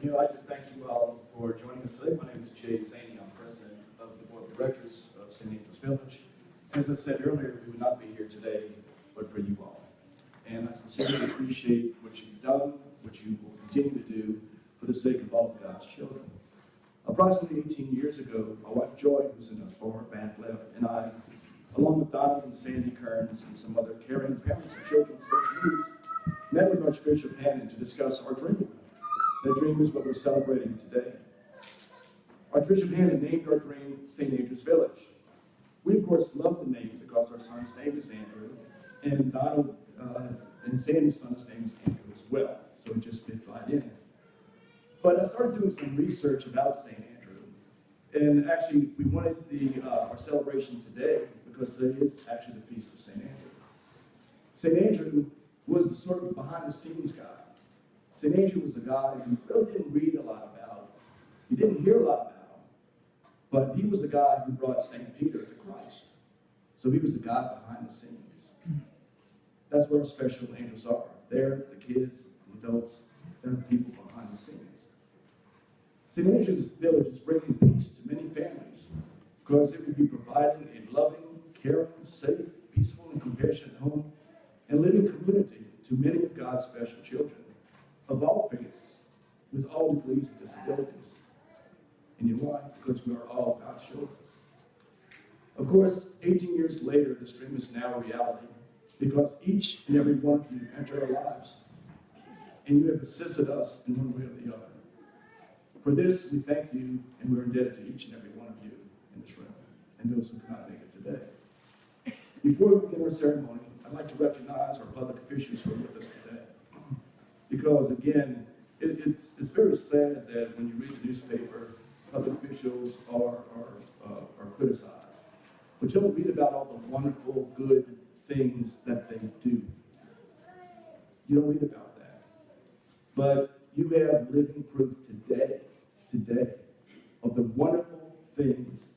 I'd like to thank you all for joining us today. My name is Jay Zaney. I'm president of the board of directors of St. Andrews Village. As I said earlier, we would not be here today but for you all. And I sincerely appreciate what you've done, what you will continue to do for the sake of all of God's children. Approximately 18 years ago, my wife Joy, who's in the far back left, and I, along with Donald and Sandy Kearns and some other caring parents of children with special needs, met with Archbishop Hannon to discuss our dream. That dream is what we're celebrating today. Archbishop Hannon named our dream St. Andrews Village. We, of course, love the name because our son's name is Andrew, and Donald and Sandy's son's name is Andrew as well, so it just fit right in. But I started doing some research about St. Andrew, and actually we wanted our celebration today because it is actually the Feast of St. Andrew. St. Andrew was the sort of behind-the-scenes guy. St. Andrew was a guy who really didn't read a lot about, he didn't hear a lot about, but he was a guy who brought St. Peter to Christ. So he was a guy behind the scenes. That's where our special angels are. They're the kids, the adults, they're the people behind the scenes. St. Andrew's Village is bringing peace to many families because it will be providing a loving, caring, safe, peaceful, and compassionate home and living community to many of God's special children of all faiths with all degrees of disabilities. And you know why? Because we are all God's children. Of course, 18 years later, this dream is now a reality because each and every one of you enter our lives and you have assisted us in one way or the other. For this, we thank you, and we're indebted to each and every one of you in this room, and those who cannot make it today. Before we begin our ceremony, I'd like to recognize our public officials who are with us today. Because, again, it's very sad that when you read the newspaper, public officials are criticized. But you don't read about all the wonderful, good things that they do. You don't read about that. But you have living proof today, of the wonderful things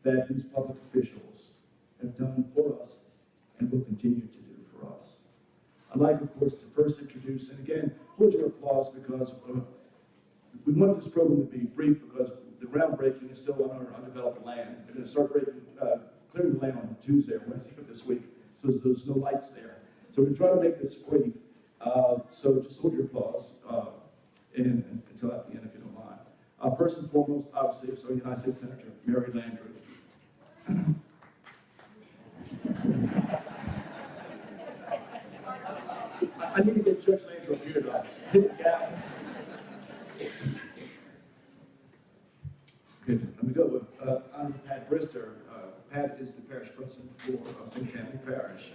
that these public officials have done for us and will continue to do for us. I'd like, of course, to first introduce, and again, hold your applause because we want this program to be brief because the groundbreaking is still on our undeveloped land. We're going to start clearing the land on Tuesday or Wednesday of this week, so there's no lights there. So we're trying to make this brief, so just hold your applause and until at the end, if you don't mind. First and foremost, obviously, so United States Senator Mary Landrieu. I need to get Judge Landrieu up here to hit the gavel. Okay, let me go with I'm Pat Brister. Pat is the parish president for St. Tammany Parish.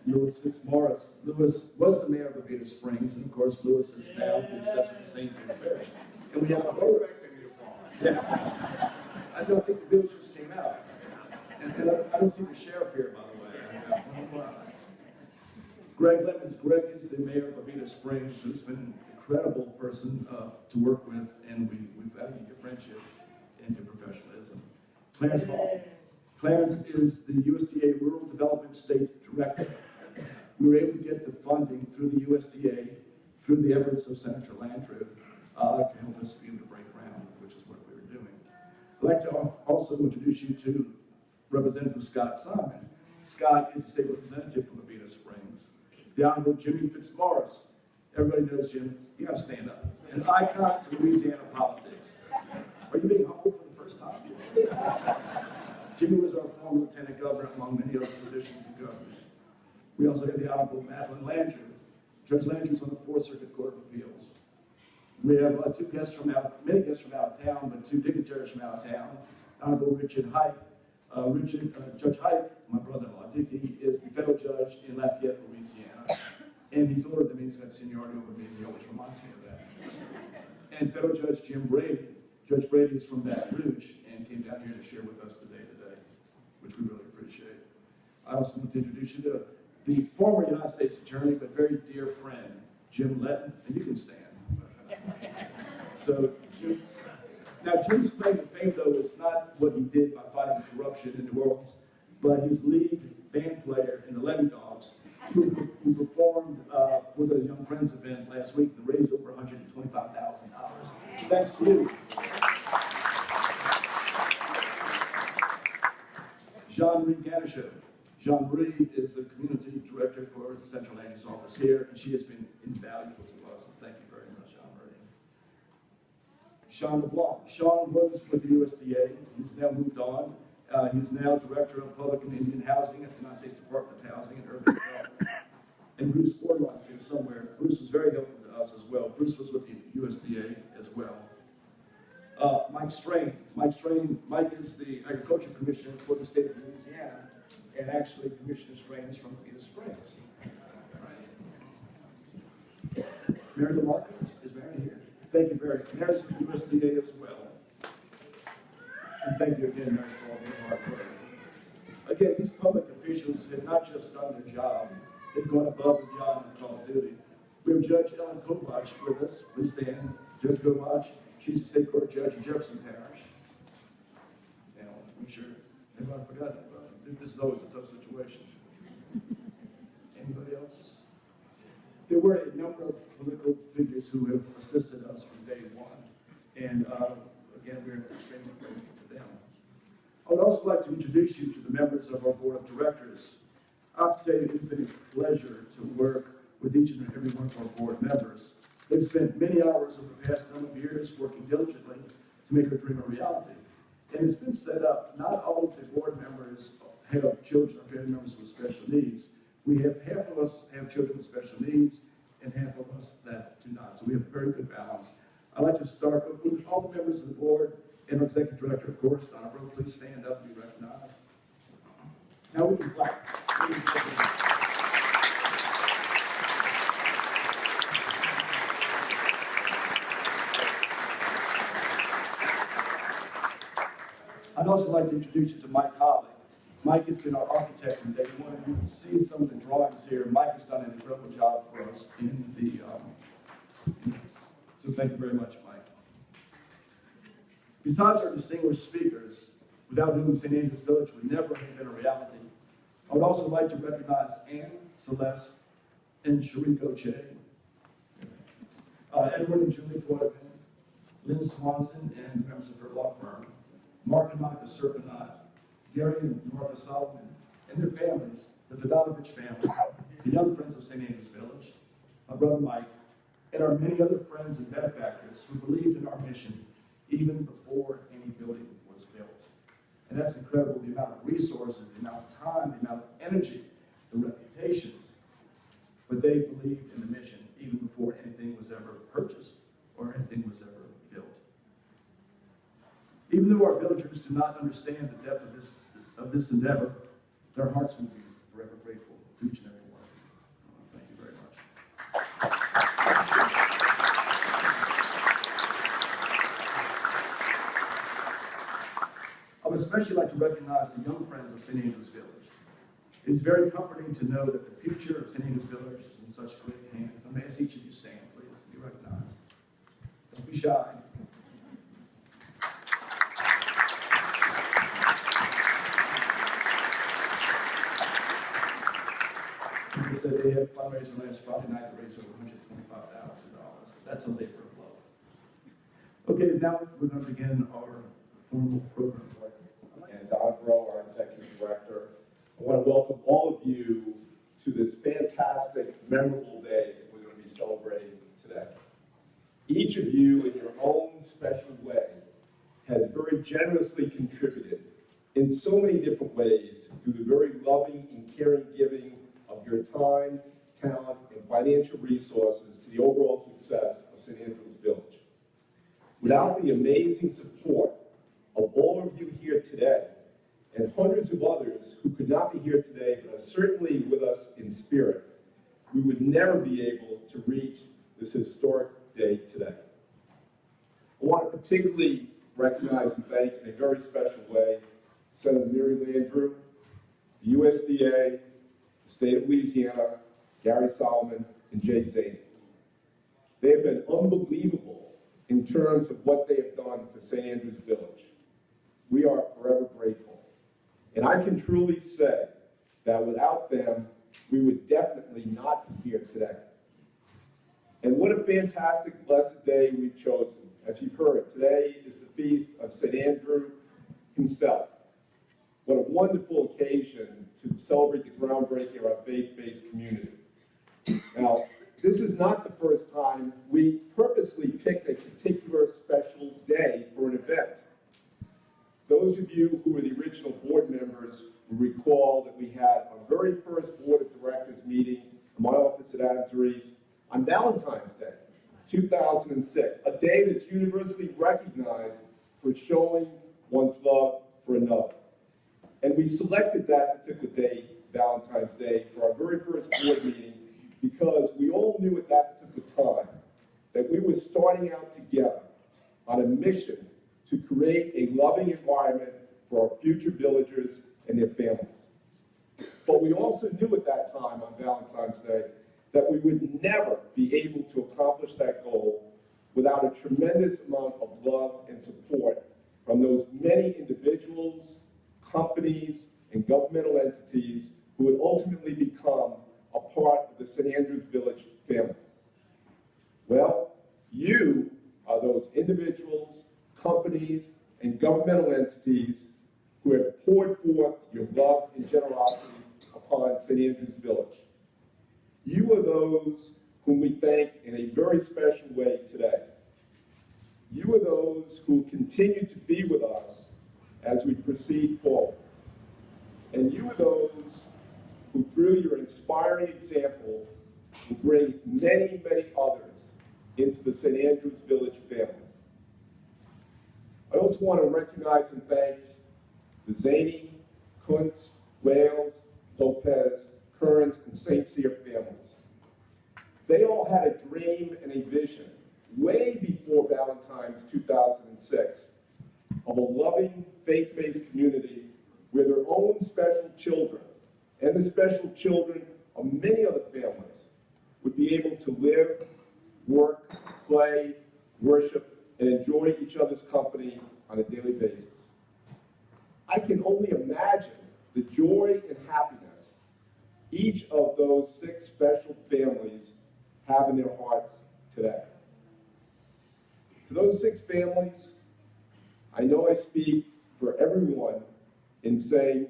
Louis Fitzmaurice. Louis was the mayor of Abita Springs, and of course, Louis is now the assessor for St. Peter Parish. And we have a vote. Yeah. I don't think the bill just came out. And I don't see the sheriff here, by the way. Greg Lemons. Greg is the mayor of Abita Springs, who's been an incredible person to work with, and we value your friendship and your professionalism. Clarence Ball. Clarence is the USDA Rural Development State Director. We were able to get the funding through the USDA, through the efforts of Senator Landrieu, to help us be able to break ground, which is what we were doing. I'd like to also introduce you to Representative Scott Simon. Scott is the state representative from Abita Springs. The Honorable Jimmy Fitzmaurice. Everybody knows Jim. You got to stand up. An icon to Louisiana politics. Are you being humbled for the first time? Jimmy was our former lieutenant governor, among many other positions in government. We also have the Honorable Madeline Landrieu. Judge Landrieu is on the Fourth Circuit Court of Appeals. We have many guests from out of town, but two dignitaries from out of town. Honorable Richard Hike. Judge Hike, my brother-in-law, Dickie, is the federal judge in Lafayette, Louisiana. And he's older than me, he's got seniority over me, and he always reminds me of that. And federal judge Jim Brady. Judge Brady is from Baton Rouge and came down here to share with us today, which we really appreciate. I also want to introduce you to the former United States Attorney, but very dear friend, Jim Letton, and you can stand. So, Jim's claim to fame, though, is not what he did by fighting corruption in New Orleans, but he's lead band player in the Levy Dogs, who performed for the Young Friends event last week and raised over $120,000 $125,000. Thanks to you. Jean-Marie Ganisho. Jean-Marie is the community director for the Central Land Use Office here, and she has been invaluable to us. So thank you very much, Jean-Marie. Sean LeBlanc. Sean was with the USDA. He's now moved on. He's now Director of Public and Indian Housing at the United States Department of Housing and Urban Development. And Bruce Bordelon is here somewhere. Bruce was very helpful to us as well. Bruce was with the USDA as well. Mike Strain. Mike is the Agriculture Commissioner for the state of Louisiana, and actually Commissioner Strain is from Cedar Springs. Mary LaMarca is Mary here. Thank you, Mary. Mary's from USDA as well. And thank you again, Mary, for all your hard work. Again, these public officials have not just done their job, they've gone above and beyond their call of duty. We have Judge Ellen Kovach with us. Please stand. Judge Kovach, she's the state court judge in Jefferson Parish. And I'm sure everybody forgot that, but this is always a tough situation. Anybody else? There were a number of political figures who have assisted us from day one. And again, we're extremely grateful to them. I would also like to introduce you to the members of our board of directors. I have to tell you, it's been a pleasure to work with each and every one of our board members. They've spent many hours over the past number of years working diligently to make our dream a reality. And it's been set up, not all of the board members have children or family members with special needs. We have half of us have children with special needs and half of us that do not. So we have a very good balance. I'd like to start with all the members of the board and our executive director, of course, Donna Bro. Please stand up and be recognized. Now we can clap. I'd also like to introduce you to Mike Holly. Mike has been our architect from day one. You can see some of the drawings here. Mike has done an incredible job for us in the, so thank you very much, Mike. Besides our distinguished speakers, without whom St. Andrews Village would never have been a reality, I would also like to recognize Anne, Celeste, and Shariko Che, Edward and Julie Portman, Lynn Swanson, and members of her law firm, Mark and Monica Serpenot, Gary and Martha Solomon, and their families, the Vodanovich family, the Young Friends of St. Andrews Village, my brother Mike, and our many other friends and benefactors who believed in our mission even before any building was built. And that's incredible, the amount of resources, the amount of time, the amount of energy, the reputations. But they believed in the mission even before anything was ever purchased or anything was ever built. Even though our villagers do not understand the depth of this endeavor, their hearts will be forever grateful to each and every one. Thank you very much. I would especially like to recognize the Young Friends of St. Andrews Village. It is very comforting to know that the future of St. Andrews Village is in such great hands. I'm going to ask each of you to stand, please, and be recognized. Don't be shy. They said they had fundraising last Friday night to raise over $125,000. That's a labor of love. Okay, now we're going to begin our formal program. And Don Bro, our executive director. I want to welcome all of you to this fantastic, memorable day that we're going to be celebrating today. Each of you, in your own special way, has very generously contributed in so many different ways through the very loving and caring giving of your time, talent, and financial resources to the overall success of St. Andrews Village. Without the amazing support of all of you here today, and hundreds of others who could not be here today, but are certainly with us in spirit, we would never be able to reach this historic day today. I want to particularly recognize and thank in a very special way Senator Mary Landrieu, the USDA, the state of Louisiana, Gary Solomon, and Jay Zaney. They have been unbelievable in terms of what they have done for St. Andrews Village. We are forever grateful. And I can truly say that without them, we would definitely not be here today. And what a fantastic, blessed day we've chosen. As you've heard, today is the feast of St. Andrew himself. What a wonderful occasion to celebrate the groundbreaking of our faith-based community. Now, this is not the first time we purposely picked a particular special day for an event. Those of you who were the original board members will recall that we had our very first board of directors meeting in my office at Adams Reese on Valentine's Day, 2006, a day that's universally recognized for showing one's love for another. And we selected that particular day, Valentine's Day, for our very first board meeting because we all knew at that particular time that we were starting out together on a mission to create a loving environment for our future villagers and their families. But we also knew at that time on Valentine's Day that we would never be able to accomplish that goal without a tremendous amount of love and support from those many individuals, companies, and governmental entities who would ultimately become a part of the St. Andrews Village family. Well, you are those individuals, companies, and governmental entities who have poured forth your love and generosity upon St. Andrews Village. You are those whom we thank in a very special way today. You are those who continue to be with us as we proceed forward. And you are those who, through your inspiring example, will bring many, many others into the St. Andrews Village family. I also want to recognize and thank the Zaney, Kuntz, Wales, Lopez, Kearns, and St. Cyr families. They all had a dream and a vision way before Valentine's 2006 of a loving, faith-based community where their own special children and the special children of many other families would be able to live, work, play, worship, and enjoy each other's company on a daily basis. I can only imagine the joy and happiness each of those 6 special families have in their hearts today. To those 6 families, I know I speak for everyone in saying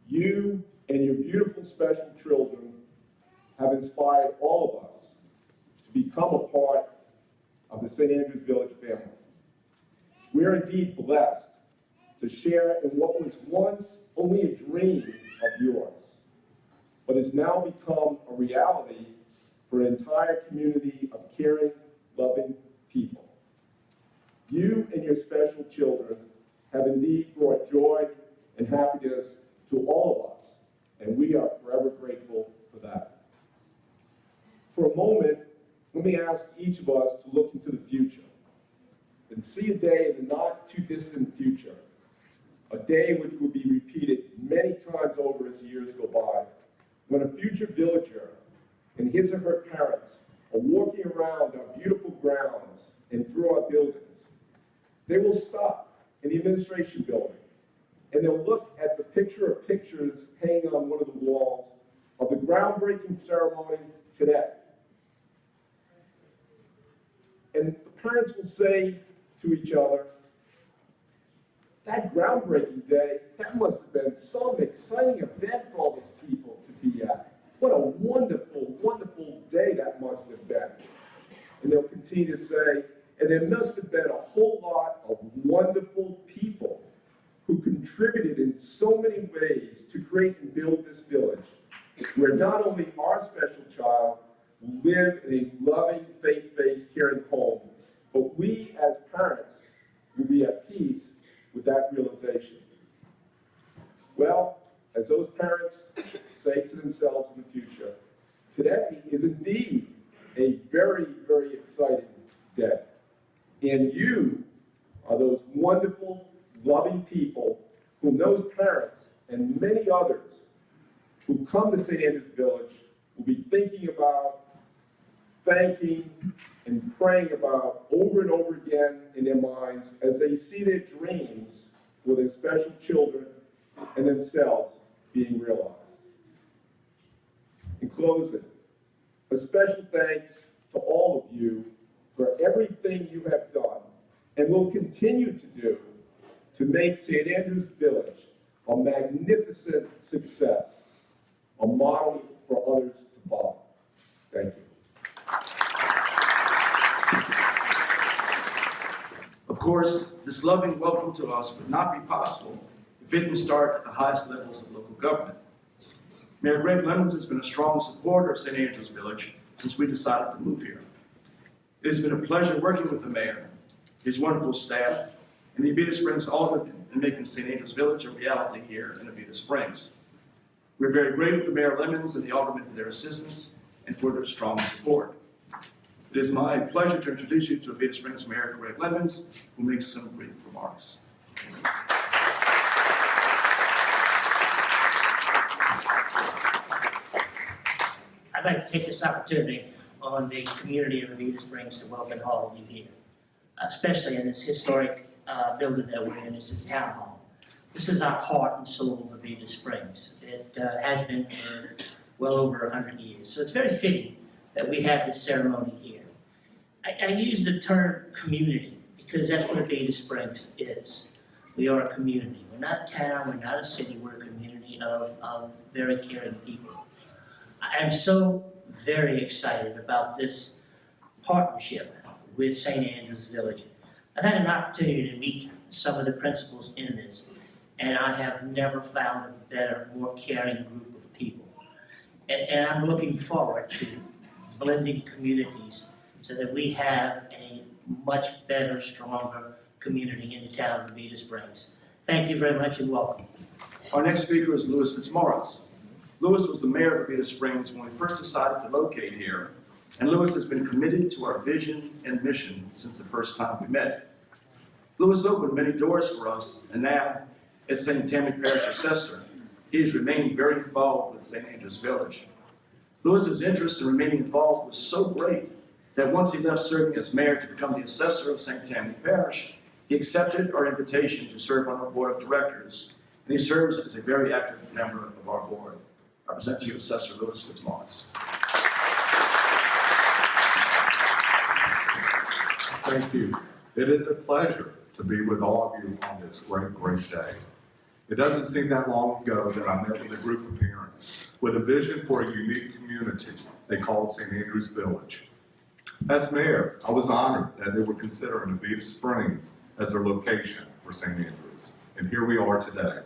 you and your beautiful special children have inspired all of us to become a part of the St. Andrews Village family. We are indeed blessed to share in what was once only a dream of yours, but has now become a reality for an entire community of caring, loving people. You and your special children have indeed brought joy and happiness to all of us, and we are forever grateful for that. For a moment, let me ask each of us to look into the future and see a day in the not too distant future, a day which will be repeated many times over as years go by, when a future villager and his or her parents are walking around our beautiful grounds and through our buildings. They will stop in the administration building and they'll look at the picture of pictures hanging on one of the walls of the groundbreaking ceremony today. And the parents will say to each other, that groundbreaking day, that must have been some exciting event for all these people to be at. What a wonderful, wonderful day that must have been. And they'll continue to say, and there must have been a whole lot of wonderful people who contributed in so many ways to create and build this village, where not only our special child will live in a loving, faith-based, caring home, but we as parents will be at peace with that realization. Well, as those parents say to themselves in the future, today is indeed a very, very exciting day. And you are those wonderful, loving people whom those parents and many others who come to St. Andrews Village will be thinking about, thanking, and praying about over and over again in their minds as they see their dreams for their special children and themselves being realized. In closing, a special thanks to to all of you for everything you have done and will continue to do to make St. Andrews Village a magnificent success, a model for others to follow. Thank you. Of course, this loving welcome to us would not be possible if it didn't start at the highest levels of local government. Mayor Greg Lemons has been a strong supporter of St. Andrews Village since we decided to move here. It has been a pleasure working with the mayor, his wonderful staff, and the Abita Springs Alderman in making St. Andrews Village a reality here in Abita Springs. We're very grateful to Mayor Lemons and the Alderman for their assistance and for their strong support. It is my pleasure to introduce you to Abita Springs Mayor Greg Lemons, who makes some brief remarks. I'd like to take this opportunity on the community of Abita Springs to welcome all of you here, especially in this historic building that we're in. This is Town Hall. This is our heart and soul of Abita Springs. It has been for well over 100 years. So it's very fitting that we have this ceremony here. I use the term community because that's what Abita Springs is. We are a community. We're not a town, we're not a city, we're a community of very caring people. I am so very excited about this partnership with St. Andrews Village. I've had an opportunity to meet some of the principals in this, and I have never found a better, more caring group of people. And I'm looking forward to blending communities so that we have a much better, stronger community in the town of Abita Springs. Thank you very much and welcome. Our next speaker is Louis Fitzmaurice. Louis was the mayor of Abita Springs when we first decided to locate here, and Louis has been committed to our vision and mission since the first time we met. Louis opened many doors for us, and now, as St. Tammany Parish Assessor, he has remained very involved with St. Andrews Village. Louis's interest in remaining involved was so great that once he left serving as mayor to become the assessor of St. Tammany Parish, he accepted our invitation to serve on our board of directors, and he serves as a very active member of our board. I present to you Assessor Louis Fitzmaurice. Thank you. It is a pleasure to be with all of you on this great, great day. It doesn't seem that long ago that I met with a group of parents with a vision for a unique community they called St. Andrews Village. As mayor, I was honored that they would consider Abita Springs as their location for St. Andrews, and here we are today.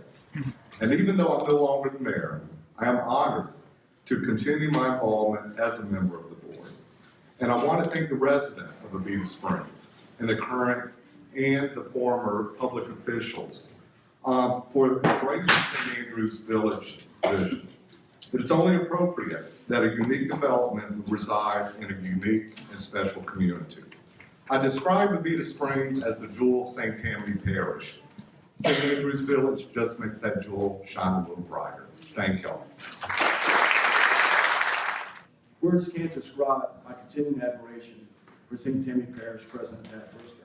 And even though I'm no longer the mayor, I am honored to continue my involvement as a member of the board. And I want to thank the residents of Abita Springs and the current and the former public officials for embracing St. Andrews Village vision. It is only appropriate that a unique development would reside in a unique and special community. I describe Abita Springs as the jewel of St. Tammany Parish. St. Andrews Village just makes that jewel shine a little brighter. Thank y'all. Words can't describe my continuing admiration for St. Tammany Parish President Pat Brisker.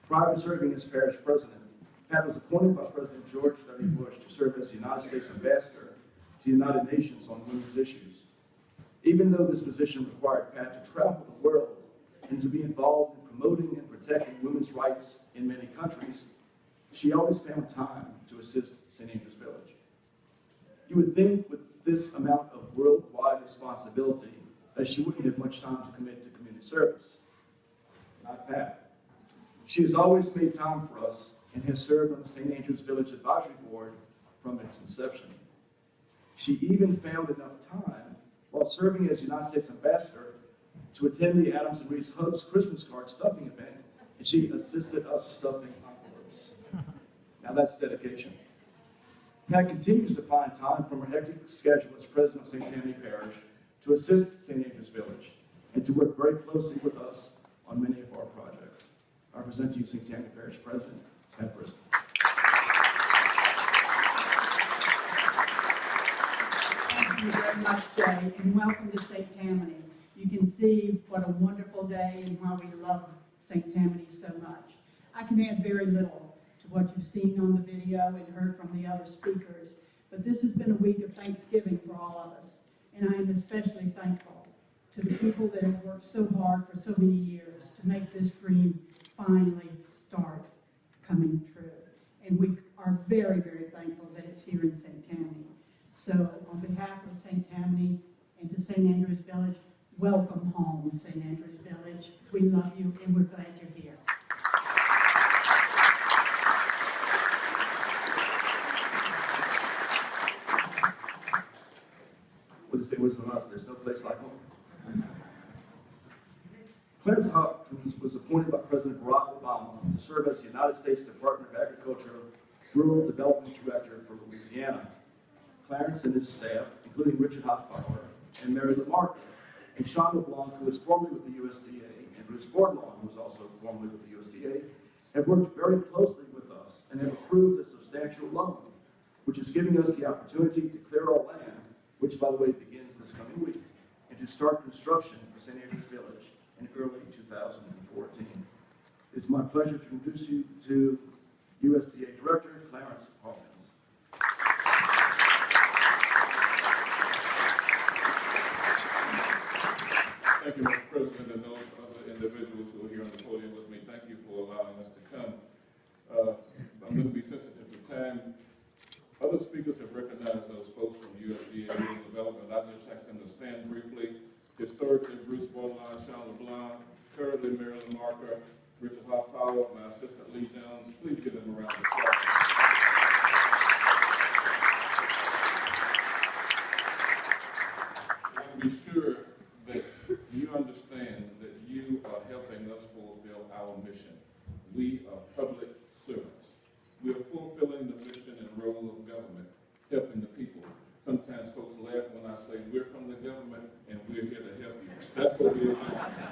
Prior to serving as parish president, Pat was appointed by President George W. Bush to serve as the United States Ambassador to the United Nations on women's issues. Even though this position required Pat to travel the world and to be involved in promoting and protecting women's rights in many countries, she always found time to assist St. Andrews Village. You would think with this amount of worldwide responsibility that she wouldn't have much time to commit to community service. Not Pat. She has always made time for us and has served on the St. Andrews Village Advisory Board from its inception. She even found enough time while serving as United States Ambassador to attend the Adams and Reese Hubs Christmas card stuffing event, and she assisted us stuffing envelopes. Now that's dedication. Pat continues to find time from her hectic schedule as president of St. Tammany Parish to assist St. Andrews Village and to work very closely with us on many of our projects. I present to you St. Tammany Parish President, Pat Brisker. Thank you very much, Jay, and welcome to St. Tammany. You can see what a wonderful day and why we love St. Tammany so much. I can add very little to what you've seen on the video and heard from the other speakers, but this has been a week of Thanksgiving for all of us, and I am especially thankful to the people that have worked so hard for so many years to make this dream finally start coming true. And we are very, very thankful that it's here in St. Tammany. So on behalf of St. Tammany and to St. Andrews Village, welcome home, St. Andrews Village. We love you and we're glad you're here. What they say, wisdom us, there's no place like home. Clarence Hopkins was appointed by President Barack Obama to serve as the United States Department of Agriculture Rural Development Director for Louisiana. Clarence and his staff, including Richard Hoffbauer and Mary Lamarca, and Sean LeBlanc, who was formerly with the USDA, and Bruce Fordlawn, who was also formerly with the USDA, have worked very closely with us and have approved a substantial loan, which is giving us the opportunity to clear our land, which, by the way, begins this coming week, and to start construction for St. Andrews Village in early 2014. It's my pleasure to introduce you to USDA Director Clarence Hawkins. Thank you, Mr. President, and those other individuals who are here on the podium with me. Thank you for allowing us to come. I'm going to be sensitive to time. Other speakers have recognized those folks from USDA Rural Development. I just ask them to stand briefly. Historically, Bruce Fordlawn, Sean LeBlanc, currently Mary Lamarca, Richard Hoffbauer, my assistant Lee Jones. Please give them a round of applause. I want to be sure that you understand that you are helping us fulfill our mission. We are public servants. We are fulfilling the mission and role of government, helping the people. Sometimes folks laugh when I say we're from the government and we're here to help you. That's what we're doing.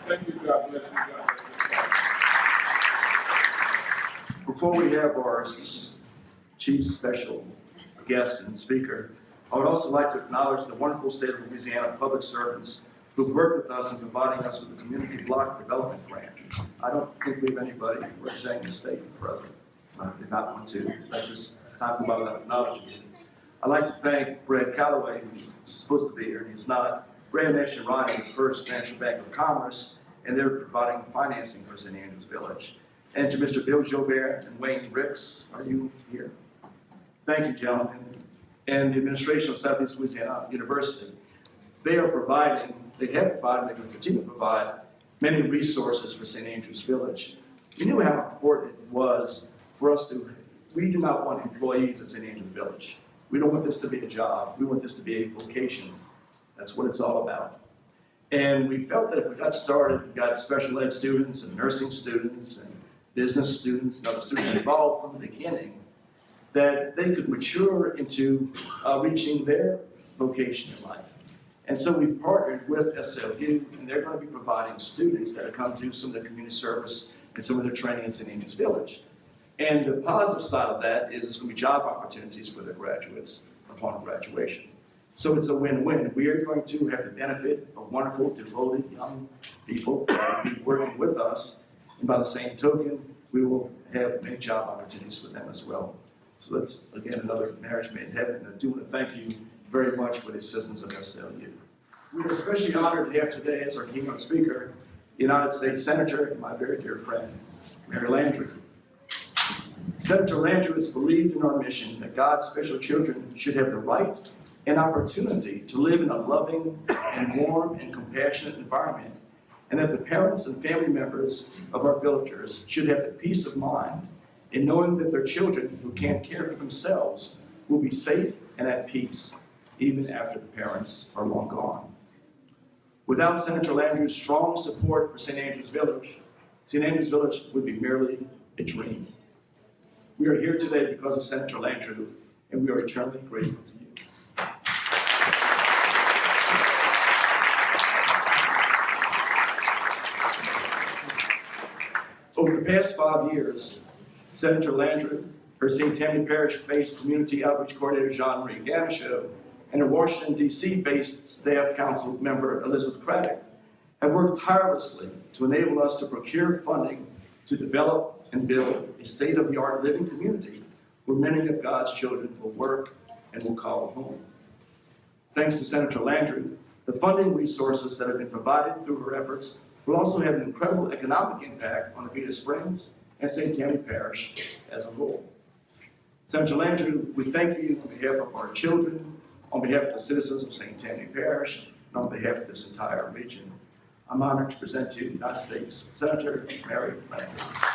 Thank you. God bless you. God bless you. Before we have our chief special guest and speaker, I would also like to acknowledge the wonderful state of Louisiana public servants who've worked with us in providing us with a community block development grant. I don't think we have anybody representing the state present. I did not want to. That's just talk about that acknowledgement. I'd like to thank Brad Calloway, who's supposed to be here, and he's not. Brad Nash and Ryan, the First National Bank of Commerce, and they're providing financing for St. Andrews Village. And to Mr. Bill Jobert and Wayne Ricks, are you here? Thank you, gentlemen. And the administration of Southeast Louisiana University. They have provided, they will continue to provide many resources for St. Andrews Village. We knew how important it was for us to, we do not want employees at St. Andrews Village. We don't want this to be a job. We want this to be a vocation. That's what it's all about. And we felt that if we got started, we got special ed students and nursing students and business students and other students involved from the beginning, that they could mature into reaching their vocation in life. And so we've partnered with SLU, and they're going to be providing students that come do some of the community service and some of their training in St. Andrews Village. And the positive side of that is it's going to be job opportunities for the graduates upon graduation. So it's a win-win. We are going to have the benefit of wonderful, devoted young people that will be working with us. And by the same token, we will have many job opportunities for them as well. So that's, again, another marriage made in heaven. And I do want to thank you very much for the assistance of SLU. We are especially honored to have today as our keynote speaker, the United States Senator and my very dear friend, Mary Landrieu. Senator Landrieu has believed in our mission that God's special children should have the right and opportunity to live in a loving and warm and compassionate environment, and that the parents and family members of our villagers should have the peace of mind in knowing that their children who can't care for themselves will be safe and at peace even after the parents are long gone. Without Senator Landrieu's strong support for St. Andrews Village would be merely a dream. We are here today because of Senator Landrieu, and we are eternally grateful to you. Over the past 5 years, Senator Landrieu, her St. Tammany Parish-based Community Outreach Coordinator Jean-Marie Gamichaud, and her Washington, D.C.-based Staff Council member Elizabeth Craddock have worked tirelessly to enable us to procure funding to develop and build a state-of-the-art living community where many of God's children will work and will call home. Thanks to Senator Landrieu, The funding resources that have been provided through her efforts will also have an incredible economic impact on Avita Springs and St. Tammany Parish as a whole. Senator Landrieu, we thank you on behalf of our children, on behalf of the citizens of St. Tammany Parish, and on behalf of this entire region. I'm honored to present to you the United States Senator Mary Landrieu.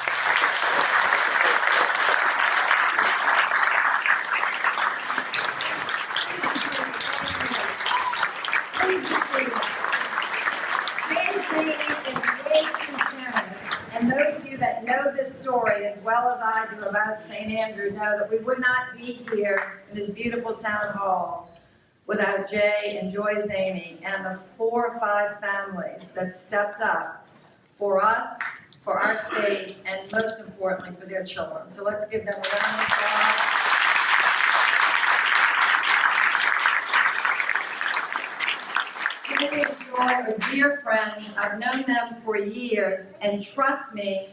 And those of you that know this story as well as I do about St. Andrew know that we would not be here in this beautiful town hall without Jay and Joy Zaney and the 4 or 5 families that stepped up for us, for our state, and most importantly for their children. So let's give them a round of applause. Jay and Joy are dear friends. I've known them for years, and trust me,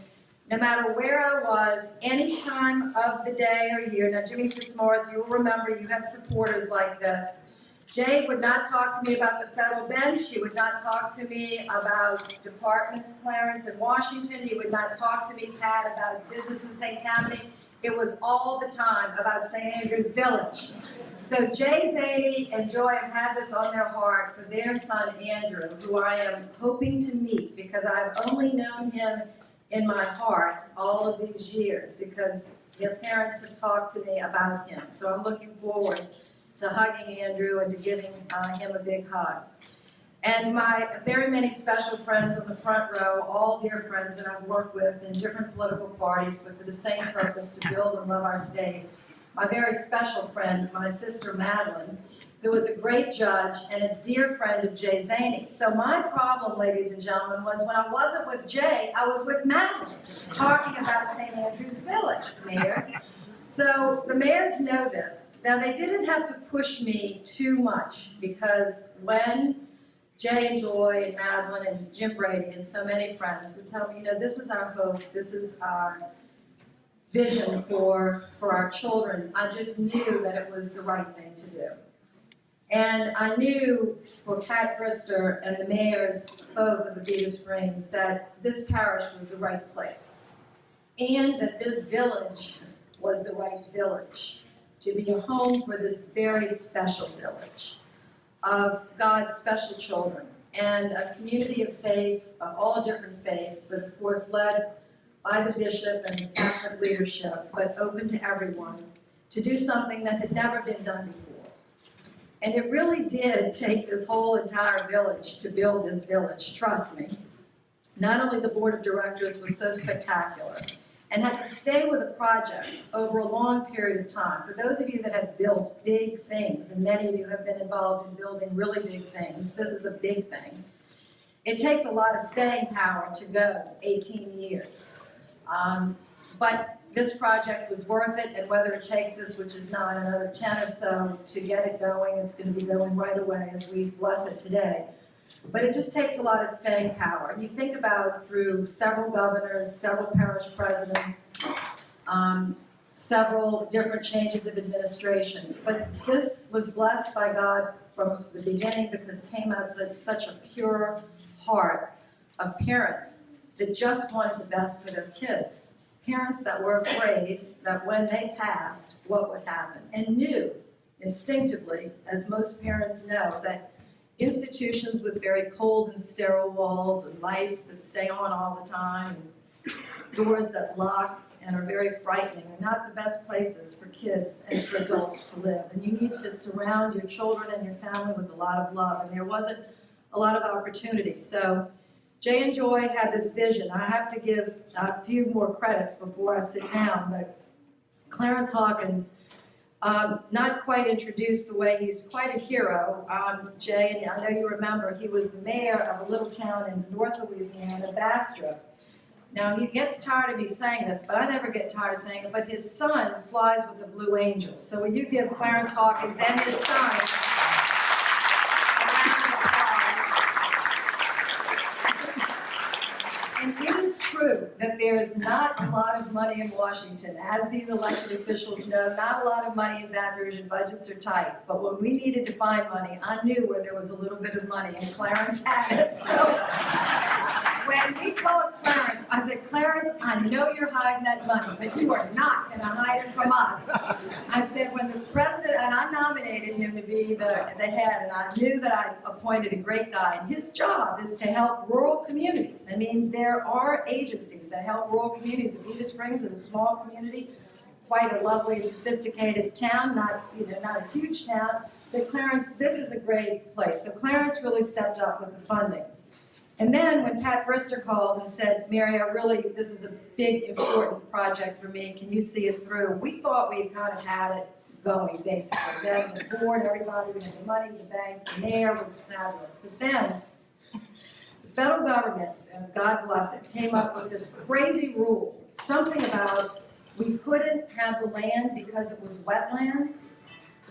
no matter where I was, any time of the day or year, now Jimmy Fitzmaurice, you'll remember you have supporters like this. Jay would not talk to me about the federal bench. He would not talk to me about departments, Clarence and Washington. He would not talk to me, Pat, about business in St. Tammany. It was all the time about St. Andrew's Village. So Jay Zaney and Joy have had this on their heart for their son Andrew, who I am hoping to meet because I've only known him in my heart all of these years because their parents have talked to me about him. So I'm looking forward to hugging Andrew and to giving him a big hug. And my very many special friends on the front row, all dear friends that I've worked with in different political parties, but for the same purpose, to build and love our state. My very special friend, my sister Madeline, who was a great judge and a dear friend of Jay Zaney. So my problem, ladies and gentlemen, was when I wasn't with Jay, I was with Madeline, talking about St. Andrew's Village, mayors. So the mayors know this. Now, they didn't have to push me too much because when Jay and Joy and Madeline and Jim Brady and so many friends would tell me, you know, this is our hope, this is our vision for our children, I just knew that it was the right thing to do. And I knew for Pat Brister and the mayors, both of Avita Springs, that this parish was the right place. And that this village was the right village to be a home for this very special village of God's special children and a community of faith, of all different faiths, but of course led by the bishop and the Catholic leadership, but open to everyone, to do something that had never been done before. And it really did take this whole entire village to build this village, trust me. Not only the board of directors was so spectacular, and had to stay with a project over a long period of time. For those of you that have built big things, and many of you have been involved in building really big things, this is a big thing. It takes a lot of staying power to go 18 years. But this project was worth it, and whether it takes us, which is not another 10 or so, to get it going, it's going to be going right away as we bless it today. But it just takes a lot of staying power. And you think about through several governors, several parish presidents, several different changes of administration. But this was blessed by God from the beginning because it came out of such a pure heart of parents that just wanted the best for their kids. Parents that were afraid that when they passed, what would happen, and knew instinctively, as most parents know, that institutions with very cold and sterile walls and lights that stay on all the time, and doors that lock and are very frightening are not the best places for kids and for adults to live. And you need to surround your children and your family with a lot of love, and there wasn't a lot of opportunity. So Jay and Joy had this vision. I have to give a few more credits before I sit down, but Clarence Hawkins, not quite introduced the way he's quite a hero. Jay, and I know you remember, he was the mayor of a little town in North Louisiana, Bastrop. Now, he gets tired of me saying this, but I never get tired of saying it, but his son flies with the Blue Angels. So will you give Clarence Hawkins and his son a round of applause? And is true that there is not a lot of money in Washington. As these elected officials know, not a lot of money in Baton Rouge, and budgets are tight. But when we needed to find money, I knew where there was a little bit of money, and Clarence had it. So when we called Clarence, I said, Clarence, I know you're hiding that money, but you are not going to hide it from us. I said, when the president, and I nominated him to be the head, and I knew that I appointed a great guy, and his job is to help rural communities. I mean, there are agencies that help rural communities. Avita Springs is a small community, quite a lovely and sophisticated town, not a huge town. I said, Clarence, this is a great place. So Clarence really stepped up with the funding. And then when Pat Brister called and said, Mary, this is a big, important project for me. Can you see it through? We thought we kind of had it going, basically. Then the board, everybody, we had the money, the bank, the mayor was fabulous. But then the federal government, God bless it, came up with this crazy rule, something about we couldn't have the land because it was wetlands.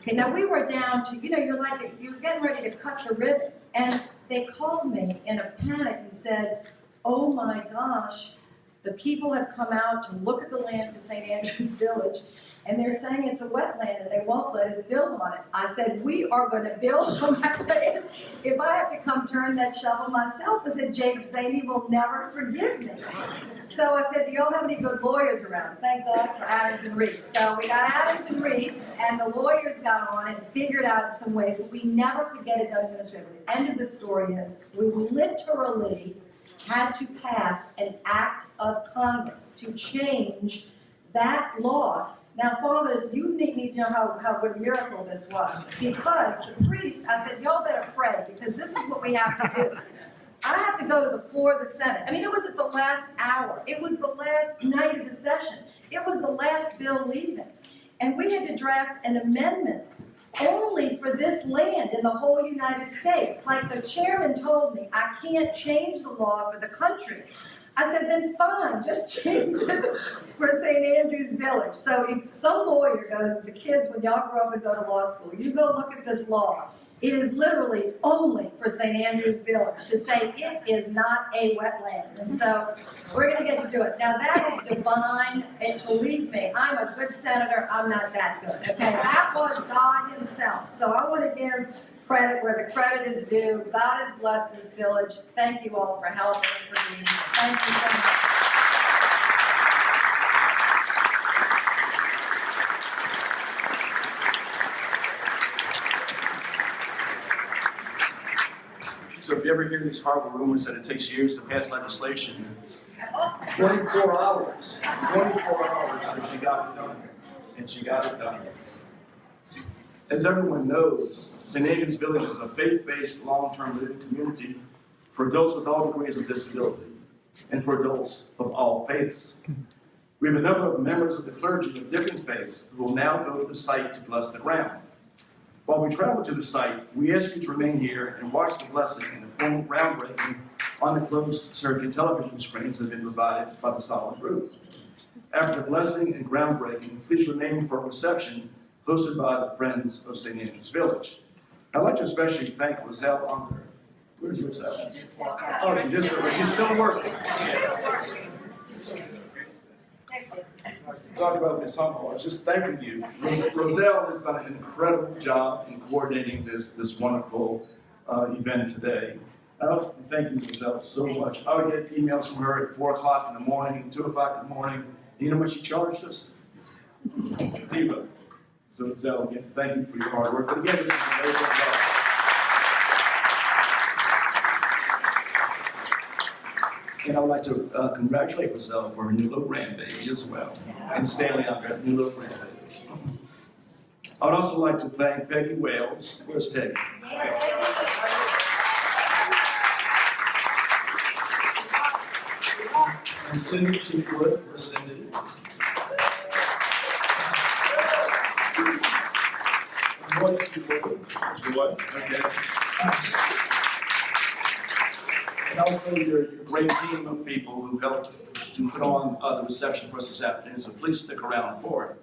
Okay, now we were down to, you're getting ready to cut the ribbon. And they called me in a panic and said, oh my gosh, the people have come out to look at the land for St. Andrews Village, and they're saying it's a wetland and they won't let us build on it. I said, we are going to build on that land. If I have to come turn that shovel myself, I said, James Zaney will never forgive me. So I said, do y'all have any good lawyers around? Thank God for Adams and Reese. So we got Adams and Reese, and the lawyers got on it and figured out some ways, but we never could get it done administratively. The end of the story is we literally had to pass an act of Congress to change that law. Now, fathers, you need to know what a miracle this was. Because the priest, I said, y'all better pray, because this is what we have to do. I have to go to the floor of the Senate. I mean, it was at the last hour. It was the last night of the session. It was the last bill leaving. And we had to draft an amendment only for this land in the whole United States. Like the chairman told me, I can't change the law for the country. I said, then fine, just change it for St. Andrews Village. So if some lawyer goes, the kids, when y'all grow up and go to law school, you go look at this law. It is literally only for St. Andrews Village to say it is not a wetland. And so we're going to get to do it. Now that is divine, and believe me, I'm a good senator, I'm not that good, okay? That was God himself. So I want to give credit where the credit is due. God has blessed this village. Thank you all for helping and for being here. Thank you so much. So if you ever hear these horrible rumors that it takes years to pass legislation, 24 hours since she got it done, and she got it done. As everyone knows, St. Andrews Village is a faith-based, long-term living community for adults with all degrees of disability and for adults of all faiths. We have a number of members of the clergy of different faiths who will now go to the site to bless the ground. While we travel to the site, we ask you to remain here and watch the blessing in the formal groundbreaking on the closed-circuit television screens that have been provided by the Solid Group. After the blessing and groundbreaking, please remain for a reception hosted by the Friends of St. Andrews Village. I'd like to especially thank Roselle Unger. Where's Roselle? She just stepped out. Oh, she just, but she's still working. Talking about Ms. Humble, I was just thanking you. Roselle has done an incredible job in coordinating this wonderful event today. I also thank you, Roselle, so much. I would get emails from her at 4 o'clock in the morning and 2 o'clock in the morning. And you know what she charged us? $0. So Roselle, again, thank you for your hard work. But again, this is amazing job. And I would like to congratulate Roselle for her new little grandbaby as well. And Stanley on her new little grandbaby. I would also like to thank Peggy Wales. Where's Peggy? And Cindy Cheekwood. Where's Cindy? Joy Cheekwood. Joy. Okay. And also your great team of people who helped to put on the reception for us this afternoon, so please stick around for it.